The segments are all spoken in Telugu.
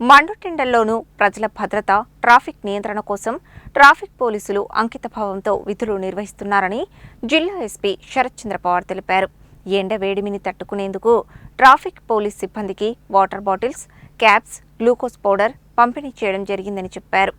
మండుటెండల్లోనూ ప్రజల భద్రత, ట్రాఫిక్ నియంత్రణ కోసం ట్రాఫిక్ పోలీసులు అంకితభావంతో విధులు నిర్వహిస్తున్నారని జిల్లా ఎస్పీ శరత్ చంద్ర పవార్ తెలిపారు. ఎండ వేడిమిని తట్టుకునేందుకు ట్రాఫిక్ పోలీస్ సిబ్బందికి water bottles, caps, glucose powder పంపిణీ చేయడం జరిగిందని చెప్పారు.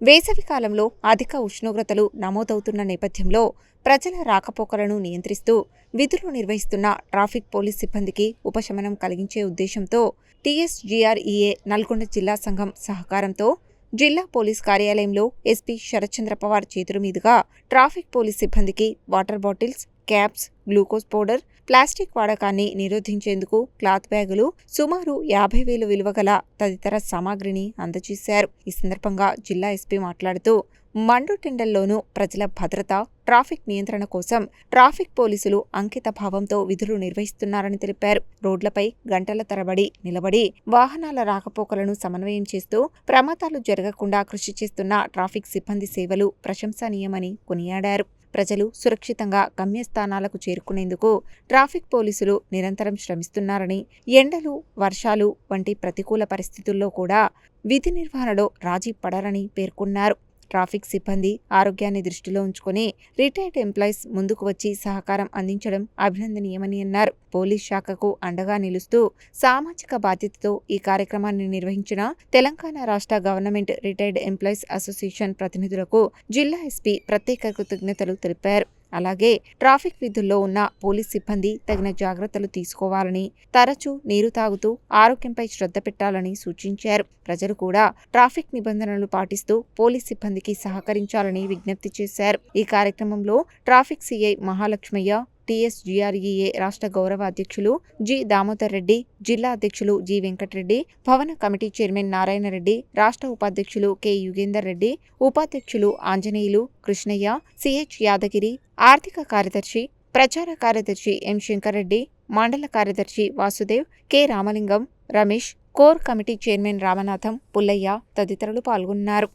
వేసవి కాలంలో అధిక ఉష్ణోగ్రతలు నమోదవుతున్న నేపథ్యంలో ప్రజల రాకపోకలను నియంత్రిస్తూ విధులు నిర్వహిస్తున్న ట్రాఫిక్ పోలీస్ సిబ్బందికి ఉపశమనం కలిగించే ఉద్దేశంతో టీఎస్జీఆర్ఈఏ నల్గొండ జిల్లా సంఘం సహకారంతో జిల్లా పోలీస్ కార్యాలయంలో ఎస్పీ శరత్ చంద్ర పవార్ చేతుల మీదుగా ట్రాఫిక్ పోలీస్ సిబ్బందికి water bottles, caps, glucose powder, plastic వాడకాన్ని నిరోధించేందుకు క్లాత్ బ్యాగులు, సుమారు 50,000 విలువ గల తదితర సామాగ్రిని అందజేశారు. ఈ సందర్భంగా జిల్లా ఎస్పీ మాట్లాడుతూ మండుటెండల్లోనూ ప్రజల భద్రత, ట్రాఫిక్ నియంత్రణ కోసం ట్రాఫిక్ పోలీసులు అంకిత భావంతో విధులు నిర్వహిస్తున్నారని తెలిపారు. రోడ్లపై గంటల తరబడి నిలబడి వాహనాల రాకపోకలను సమన్వయం చేస్తూ ప్రమాదాలు జరగకుండా కృషి చేస్తున్న ట్రాఫిక్ సిబ్బంది సేవలు ప్రశంసనీయమని కొనియాడారు. ప్రజలు సురక్షితంగా గమ్యస్థానాలకు చేరుకునేందుకు ట్రాఫిక్ పోలీసులు నిరంతరం శ్రమిస్తున్నారని, ఎండలు, వర్షాలు వంటి ప్రతికూల పరిస్థితుల్లో కూడా విధి నిర్వహణలో రాజీ పడరని పేర్కొన్నారు. ట్రాఫిక్ సిబ్బంది ఆరోగ్యాన్ని దృష్టిలో ఉంచుకొని రిటైర్డ్ ఎంప్లాయీస్ ముందుకు వచ్చి సహకారం అందించడం అభినందనీయమని అన్నారు. పోలీస్ శాఖకు అండగా నిలుస్తూ సామాజిక బాధ్యతతో ఈ కార్యక్రమాన్ని నిర్వహించిన తెలంగాణ రాష్ట్ర గవర్నమెంట్ రిటైర్డ్ ఎంప్లాయీస్ అసోసియేషన్ ప్రతినిధులకు జిల్లా ఎస్పీ ప్రత్యేక కృతజ్ఞతలు తెలిపారు. అలాగే ట్రాఫిక్ విధుల్లో ఉన్న పోలీస్ సిబ్బంది తగిన జాగ్రత్తలు తీసుకోవాలని, తరచూ నీరు తాగుతూ ఆరోగ్యంపై శ్రద్ధ పెట్టాలని సూచించారు. ప్రజలు కూడా ట్రాఫిక్ నిబంధనలు పాటిస్తూ పోలీస్ సిబ్బందికి సహకరించాలని విజ్ఞప్తి చేశారు. ఈ కార్యక్రమంలో ట్రాఫిక్ సిఐ మహాలక్ష్మయ్య, టీఎస్జీఆర్ఈఏ రాష్ట్ర గౌరవ అధ్యక్షులు జి దామోదర్ రెడ్డి, జిల్లా అధ్యక్షులు జి వెంకటరెడ్డి, భవన కమిటీ చైర్మన్ నారాయణ రెడ్డి, రాష్ట్ర ఉపాధ్యక్షులు కె యుగేందర్ రెడ్డి, ఉపాధ్యక్షులు ఆంజనేయులు, కృష్ణయ్య, సిహెచ్ యాదగిరి, ఆర్థిక కార్యదర్శి, ప్రచార కార్యదర్శి ఎం శంకర్ రెడ్డి, మండల కార్యదర్శి Vasudev, K Ramalingam, Ramesh, core committee chairman Ramanatham, Pullaiah తదితరులు పాల్గొన్నారు.